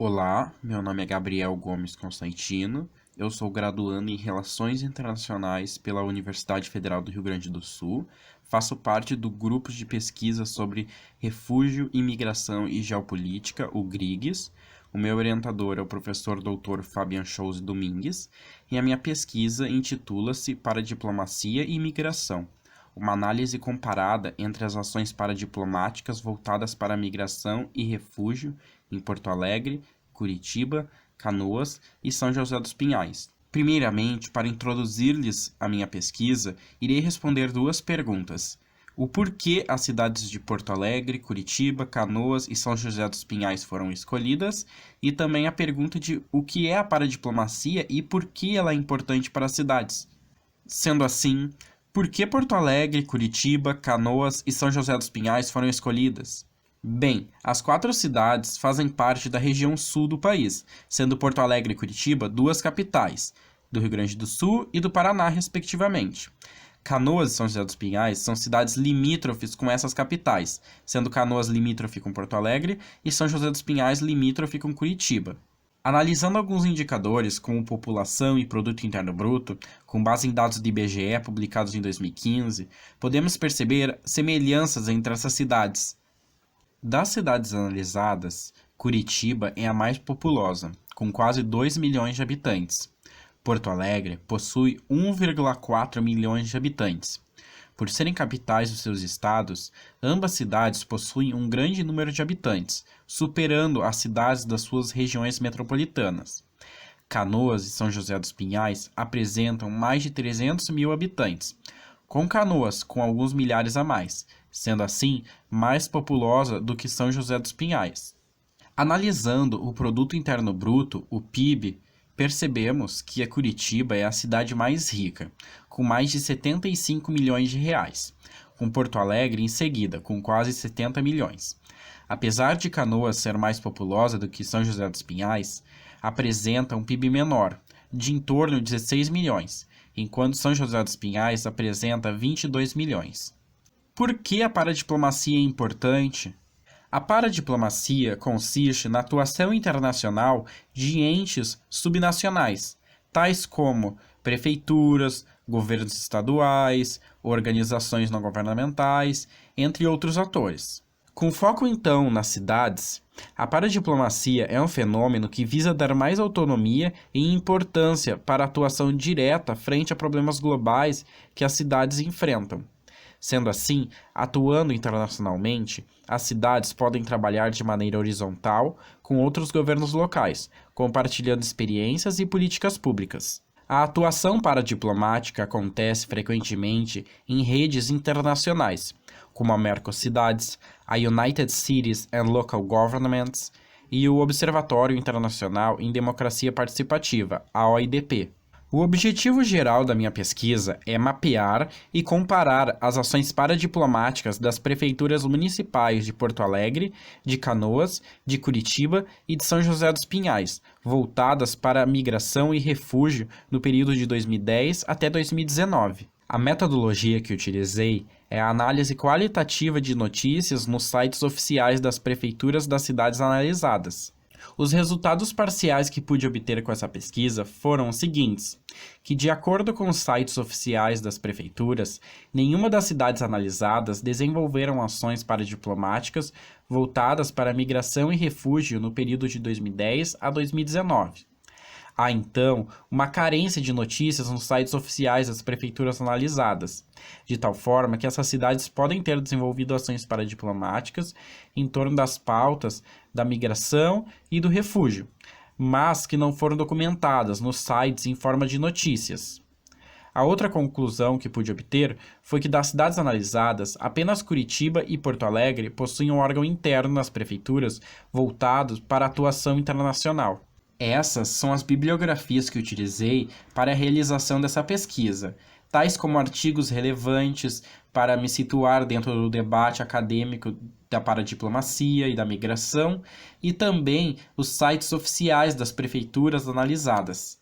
Olá, meu nome é Gabriel Gomes Constantino, eu sou graduando em Relações Internacionais pela Universidade Federal do Rio Grande do Sul, faço parte do grupo de pesquisa sobre Refúgio, Imigração e Geopolítica, o GRIGS. O meu orientador é o professor Dr. Fabian Scholz Domingues, e a minha pesquisa intitula-se Paradiplomacia e Imigração, uma análise comparada entre as ações paradiplomáticas voltadas para a migração e refúgio em Porto Alegre, Curitiba, Canoas e São José dos Pinhais. Primeiramente, para introduzir-lhes a minha pesquisa, irei responder duas perguntas. O porquê as cidades de Porto Alegre, Curitiba, Canoas e São José dos Pinhais foram escolhidas, e também a pergunta de o que é a paradiplomacia e por que ela é importante para as cidades. Sendo assim, por que Porto Alegre, Curitiba, Canoas e São José dos Pinhais foram escolhidas? Bem, as quatro cidades fazem parte da região sul do país, sendo Porto Alegre e Curitiba duas capitais, do Rio Grande do Sul e do Paraná, respectivamente. Canoas e São José dos Pinhais são cidades limítrofes com essas capitais, sendo Canoas limítrofe com Porto Alegre e São José dos Pinhais limítrofe com Curitiba. Analisando alguns indicadores, como população e produto interno bruto, com base em dados do IBGE publicados em 2015, podemos perceber semelhanças entre essas cidades. Das cidades analisadas, Curitiba é a mais populosa, com quase 2 milhões de habitantes. Porto Alegre possui 1,4 milhões de habitantes. Por serem capitais dos seus estados, ambas cidades possuem um grande número de habitantes, superando as cidades das suas regiões metropolitanas. Canoas e São José dos Pinhais apresentam mais de 300 mil habitantes, com Canoas com alguns milhares a mais, sendo assim mais populosa do que São José dos Pinhais. Analisando o Produto Interno Bruto, o PIB, percebemos que a Curitiba é a cidade mais rica, com mais de 75 milhões de reais, com Porto Alegre em seguida, com quase 70 milhões. Apesar de Canoas ser mais populosa do que São José dos Pinhais, apresenta um PIB menor, de em torno de 16 milhões, enquanto São José dos Pinhais apresenta 22 milhões. Por que a paradiplomacia é importante? A paradiplomacia consiste na atuação internacional de entes subnacionais, tais como prefeituras, governos estaduais, organizações não governamentais, entre outros atores. Com foco então nas cidades, a paradiplomacia é um fenômeno que visa dar mais autonomia e importância para a atuação direta frente a problemas globais que as cidades enfrentam. Sendo assim, atuando internacionalmente, as cidades podem trabalhar de maneira horizontal com outros governos locais, compartilhando experiências e políticas públicas. A atuação paradiplomática acontece frequentemente em redes internacionais, como a Mercocidades, a United Cities and Local Governments e o Observatório Internacional em Democracia Participativa, a OIDP. O objetivo geral da minha pesquisa é mapear e comparar as ações paradiplomáticas das prefeituras municipais de Porto Alegre, de Canoas, de Curitiba e de São José dos Pinhais, voltadas para a migração e refúgio no período de 2010 até 2019. A metodologia que utilizei é a análise qualitativa de notícias nos sites oficiais das prefeituras das cidades analisadas. Os resultados parciais que pude obter com essa pesquisa foram os seguintes, que de acordo com os sites oficiais das prefeituras, nenhuma das cidades analisadas desenvolveram ações paradiplomáticas voltadas para migração e refúgio no período de 2010 a 2019. Há, então, uma carência de notícias nos sites oficiais das prefeituras analisadas, de tal forma que essas cidades podem ter desenvolvido ações paradiplomáticas em torno das pautas da migração e do refúgio, mas que não foram documentadas nos sites em forma de notícias. A outra conclusão que pude obter foi que das cidades analisadas, apenas Curitiba e Porto Alegre possuem um órgão interno nas prefeituras voltado para a atuação internacional. Essas são as bibliografias que utilizei para a realização dessa pesquisa, tais como artigos relevantes para me situar dentro do debate acadêmico da paradiplomacia e da migração, e também os sites oficiais das prefeituras analisadas.